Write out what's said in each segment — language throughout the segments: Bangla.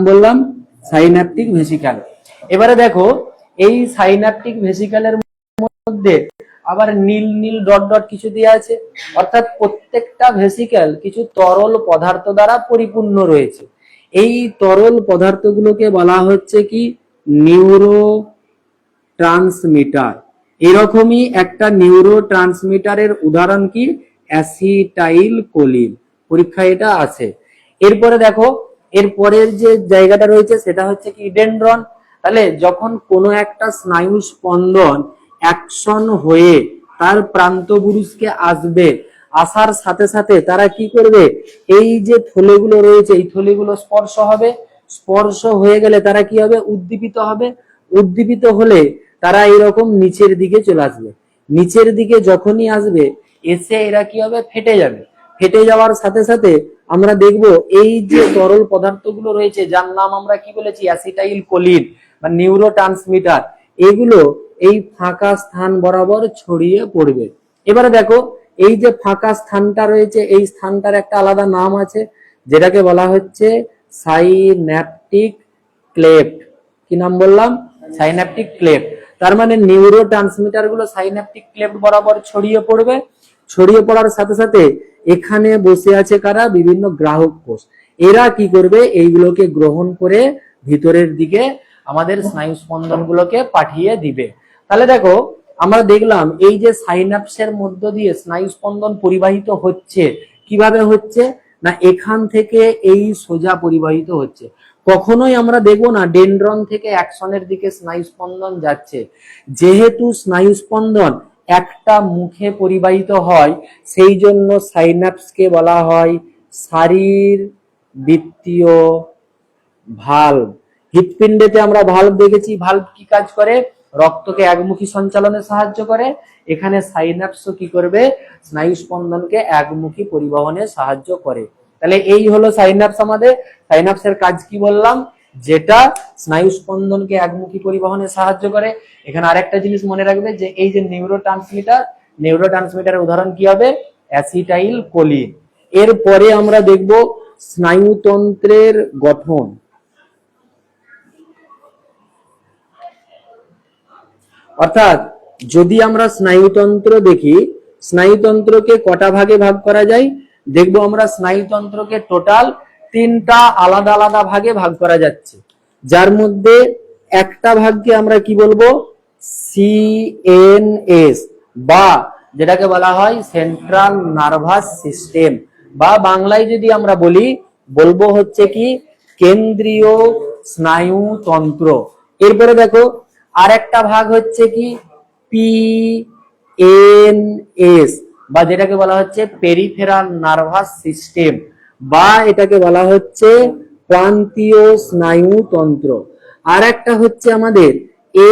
বললাম সাইন্যাপটিক ভেসিকল। এবারে দেখো এই সাইন্যাপটিক ভেসিকলের মধ্যে আবার নীল নীল ডট ডট কিছু দেওয়া আছে, অর্থাৎ প্রত্যেকটা ভেসিকল কিছু তরল পদার্থ দ্বারা পরিপূর্ণ রয়েছে। এই তরল পদার্থগুলোকে বলা হচ্ছে কি নিউরো ট্রান্সমিটার। এরকমই একটা নিউরো ট্রান্সমিটারের উদাহরণ কি অ্যাসিটাইল কোলিন, পরীক্ষায় এটা আছে। এরপরে দেখো এরপরের যে জায়গাটা রয়েছে সেটা হচ্ছে কি ডেনড্রন। তাহলে যখন কোনো একটা স্নায়ু স্পন্দন অ্যাকশন হয়ে তার প্রান্তপুরুষকে আসবে, আসার সাথে সাথে তারা কি করবে, এই যে থলেগুলো রয়েছে এই থলেগুলো স্পর্শ হবে, স্পর্শ হয়ে গেলে তারা কি হবে, উদ্দীপিত হবে। উদ্দীপিত হলে তারা এরকম নিচের দিকে চলে আসবে। নিচের দিকে যখনই আসবে এসে এরা কি হবে, ফেটে যাবে। ফেটে যাওয়ার সাথে সাথে আমরা দেখব এই যে তরল পদার্থগুলো রয়েছে যার নাম আমরা কি বলেছি অ্যাসিটাইল কোলিন বা নিউরো ট্রান্সমিটার, এগুলো এই ফাঁকা স্থান বরাবর ছড়িয়ে পড়বে। এবারে দেখো এই যে ফাঁকা স্থানটা রয়েছে এই স্থানটার একটা আলাদা নাম আছে, যেটাকে বলা হচ্ছে সাইন্যাপটিক ক্লেফট। কি নাম বললাম, সাইন্যাপটিক ক্লেফট। তার মানে নিউরো ট্রান্সমিটার গুলো সাইন্যাপটিক ক্লেফট বরাবর ছড়িয়ে পড়বে। ছড়িয়ে পড়ার সাথে সাথে এখানে বসে আছে কারা, বিভিন্ন গ্রাহক কোষ। এরা কি করবে, এইগুলোকে গ্রহণ করে ভিতরের দিকে আমাদের স্নায়ু স্পন্দন গুলোকে পাঠিয়ে দিবে। তাহলে দেখো আমরা দেখলাম এই যে সাইন্যাপসের মধ্য দিয়ে স্নায়ু স্পন্দন পরিবাহিত হচ্ছে, কিভাবে হচ্ছে না এখান থেকে এই সোজা পরিবাহিত হচ্ছে। কখনোই আমরা দেখবো না ডেনড্রন থেকে অ্যাকশনের দিকে স্নায়ু স্পন্দন যাচ্ছে। যেহেতু স্নায়ু স্পন্দন একটা মুখে পরিবাহিত হয় সেই জন্য সাইন্যাপসকে বলা হয় শারীরবৃত্তীয় ভালভ। হৃৎপিণ্ডেতে আমরা ভালভ দেখেছি, ভালভ কি কাজ করে, রক্তকে একমুখী সঞ্চালনে সাহায্য করে। এখানে সাইন্যাপসও কি করবে, স্নায়ু স্পন্দনকে একমুখী পরিবহনে সাহায্য করে। তাহলে এই হলো সাইন্যাপস। আমাদের সাইন্যাপসের কাজ কি বললাম, যেটা স্নায়ু স্পন্দনকে একমুখী পরিবহনে সাহায্য করে। এখানে আরেকটা জিনিস মনে রাখবে যে এই যে নিউরো ট্রান্সমিটারের উদাহরণ কি হবে, অ্যাসিটাইল কোলিন। এরপরে আমরা দেখব স্নায়ুতন্ত্রের গঠন। অর্থাৎ যদি আমরা স্নায়ুতন্ত্র দেখি, স্নায়ুতন্ত্রকে কটা ভাগে ভাগ করা যায়, দেখবো আমরা স্নায়ুতন্ত্রকে টোটাল 3টা আলাদা আলাদা ভাগে ভাগ করা যাচ্ছে। যার মধ্যে একটা ভাগকে আমরা কি বলবো, সিএনএস বা যেটাকে বলা হয় সেন্ট্রাল নার্ভাস সিস্টেম, বা বাংলায় যদি আমরা বলবো হচ্ছে কি কেন্দ্রীয় স্নায়ুতন্ত্র। এরপরে দেখো আরেকটা ভাগ হচ্ছে কি পিএনএস বা যেটাকে বলা হচ্ছে পেরিফেরাল নার্ভাস সিস্টেম, বা এটাকে বলা হচ্ছে প্রান্তীয় স্নায়ুতন্ত্র। আর একটা হচ্ছে আমাদের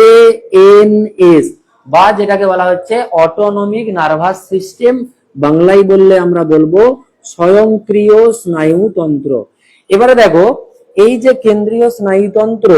এএনএস বা যেটাকে বলা হচ্ছে অটোনমিক নার্ভাস সিস্টেম, বাংলায় বললে আমরা বলবো স্বয়ংক্রিয় স্নায়ুতন্ত্র। এবারে দেখো এই যে কেন্দ্রীয় স্নায়ুতন্ত্র